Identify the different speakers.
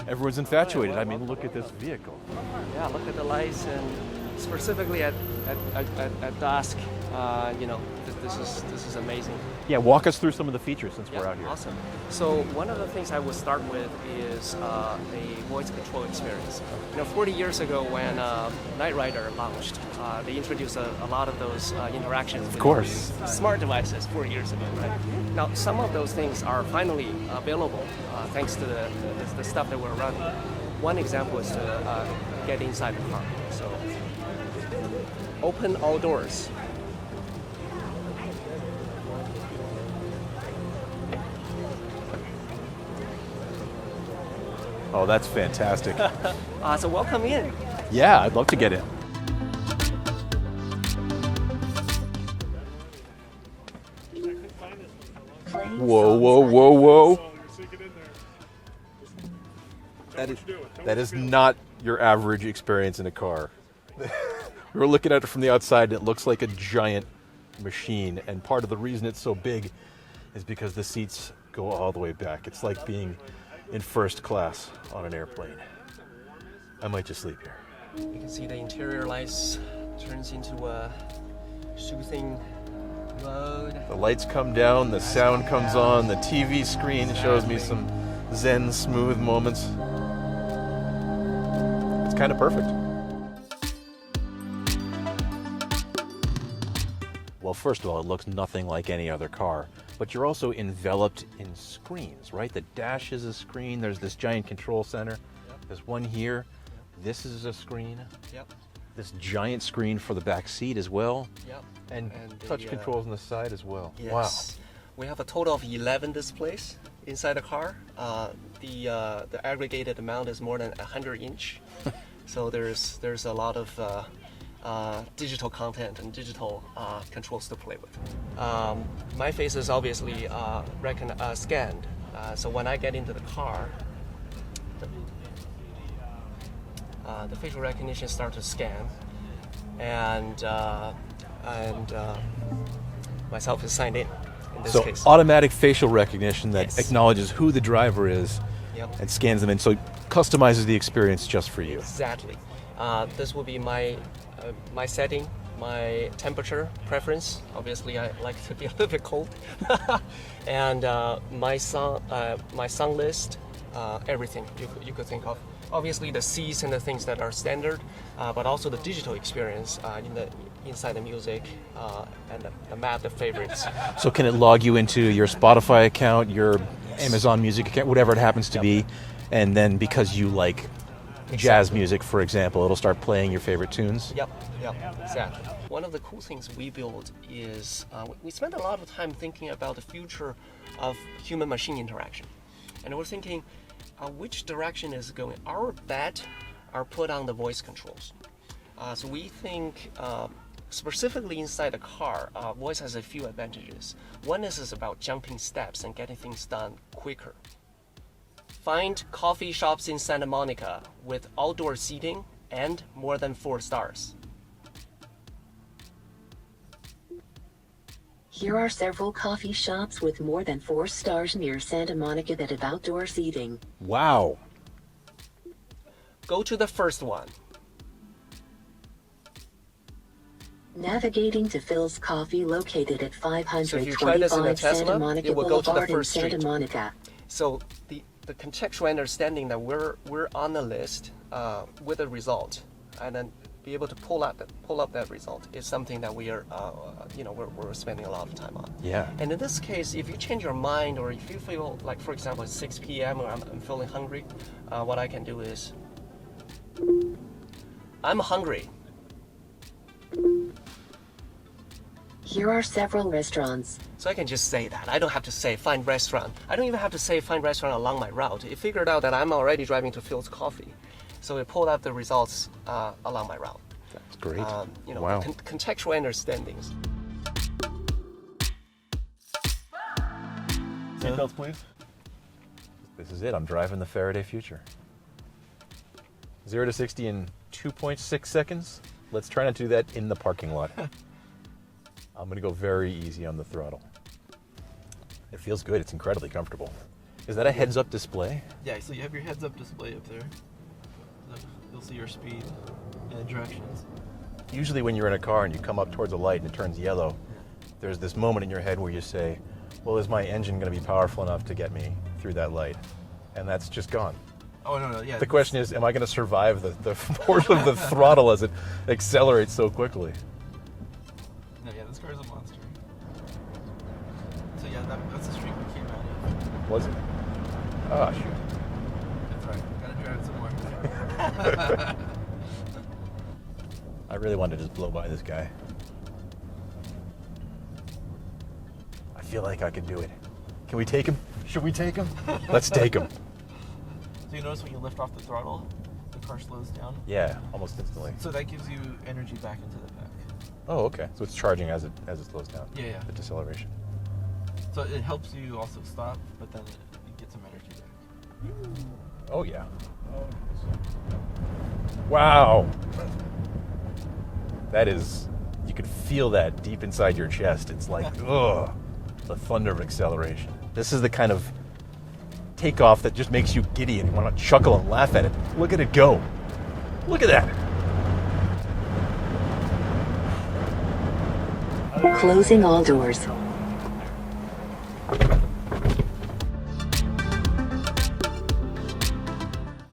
Speaker 1: Everyone's infatuated. I mean, look at this vehicle.
Speaker 2: Yeah, look at the lights, and specifically at dusk, this is amazing.
Speaker 1: Yeah, walk us through some of the features since we're out here.
Speaker 2: Awesome. So one of the things I would start with is a voice control experience. 40 years ago when Knight Rider launched, they introduced a lot of those interactions with smart devices 4 years ago, right? Now, some of those things are finally available thanks to the stuff that we're running. One example is to get inside the car. So open all doors.
Speaker 1: Oh, that's fantastic.
Speaker 2: So welcome in.
Speaker 1: Yeah, I'd love to get in. Whoa, whoa, whoa, whoa. That is not your average experience in a car. We were looking at it from the outside, and it looks like a giant machine. And part of the reason it's so big is because the seats go all the way back. It's like being in first class on an airplane. I might just sleep here.
Speaker 2: You can see the interior lights turns into a soothing mode.
Speaker 1: The lights come down, the sound comes on, the TV screen shows me some zen smooth moments. It's kind of perfect. Well, first of all, it looks nothing like any other car, but you're also enveloped in screens, right? The dash is a screen. There's this giant control center.
Speaker 2: Yep.
Speaker 1: There's one here. This is a screen.
Speaker 2: Yep.
Speaker 1: This giant screen for the back seat as well.
Speaker 2: Yep.
Speaker 1: And touch controls on the side as well.
Speaker 2: Yes.
Speaker 1: Wow.
Speaker 2: We have a total of 11 displays inside the car. The aggregated amount is more than 100 inch. So there's a lot of digital content and digital controls to play with. My face is obviously scanned. So when I get into the car, the facial recognition starts to scan, and myself is signed in this case.
Speaker 1: So automatic facial recognition that acknowledges who the driver is and scans them in, so it customizes the experience just for you.
Speaker 2: Exactly. This will be my setting, my temperature preference. Obviously, I like to be a little bit cold, and my sun list, everything you could think of. Obviously, the C's and the things that are standard, but also the digital experience inside the music and the map, the favorites.
Speaker 1: So can it log you into your Spotify account, your Amazon Music account, whatever it happens to be, and then because you like jazz music, for example, it'll start playing your favorite tunes?
Speaker 2: Yep, exactly. One of the cool things we built is we spent a lot of time thinking about the future of human-machine interaction. And we're thinking, which direction is it going? Our bet are put on the voice controls. So we think, specifically inside the car, voice has a few advantages. One is about jumping steps and getting things done quicker. Find coffee shops in Santa Monica with outdoor seating and more than 4 stars.
Speaker 3: Here are several coffee shops with more than 4 stars near Santa Monica that have outdoor seating.
Speaker 1: Wow.
Speaker 2: Go to the first one.
Speaker 3: Navigating to Phil's Coffee, located at
Speaker 2: So if you try this in a
Speaker 3: 525 Santa
Speaker 2: Tesla,
Speaker 3: Monica
Speaker 2: it will go to the
Speaker 3: Boulevard in
Speaker 2: first
Speaker 3: Santa
Speaker 2: street.
Speaker 3: Monica.
Speaker 2: So the contextual understanding that we're on the list with a result, and then be able to pull up that result is something that we are we're spending a lot of time on.
Speaker 1: Yeah.
Speaker 2: And in this case, if you change your mind, or if you feel like, for example, it's 6 p.m. or I'm feeling hungry, what I can do is, I'm hungry.
Speaker 3: Here are several restaurants.
Speaker 2: So I can just say that. I don't have to say find restaurant. I don't even have to say find restaurant along my route. It figured out that I'm already driving to Phil's Coffee. So it pulled up the results along my route.
Speaker 1: That's great.
Speaker 2: Wow. Contextual understandings.
Speaker 1: Seatbelts, please. This is it. I'm driving the Faraday Future. 0 to 60 in 2.6 seconds. Let's try not to do that in the parking lot. I'm going to go very easy on the throttle. It feels good. It's incredibly comfortable. Is that a heads-up display?
Speaker 4: Yeah, so you have your heads-up display up there. You'll see your speed and directions.
Speaker 1: Usually when you're in a car and you come up towards a light and it turns yellow, there's this moment in your head where you say, well, is my engine going to be powerful enough to get me through that light? And that's just gone.
Speaker 4: Oh, no, yeah.
Speaker 1: The question is, am I going to survive the force of the throttle as it accelerates so quickly?
Speaker 4: No, yeah, this car is a monster. So yeah, that's the street we came out of.
Speaker 1: Was it? Oh, shoot.
Speaker 4: That's right. Gotta drive it some more.
Speaker 1: I really wanted to just blow by this guy. I feel like I can do it. Can we take him? Should we take him? Let's take him.
Speaker 4: So you notice when you lift off the throttle, the car slows down?
Speaker 1: Yeah, almost instantly.
Speaker 4: So that gives you energy back into the pack.
Speaker 1: Oh, okay. So it's charging as it slows down.
Speaker 4: Yeah.
Speaker 1: The deceleration.
Speaker 4: So it helps you also stop, but then you get some energy back.
Speaker 1: Oh, yeah. Wow. That is, you can feel that deep inside your chest. It's like, ugh, the thunder of acceleration. This is the kind of takeoff that just makes you giddy and you want to chuckle and laugh at it. Look at it go. Look at that.
Speaker 3: Closing all doors.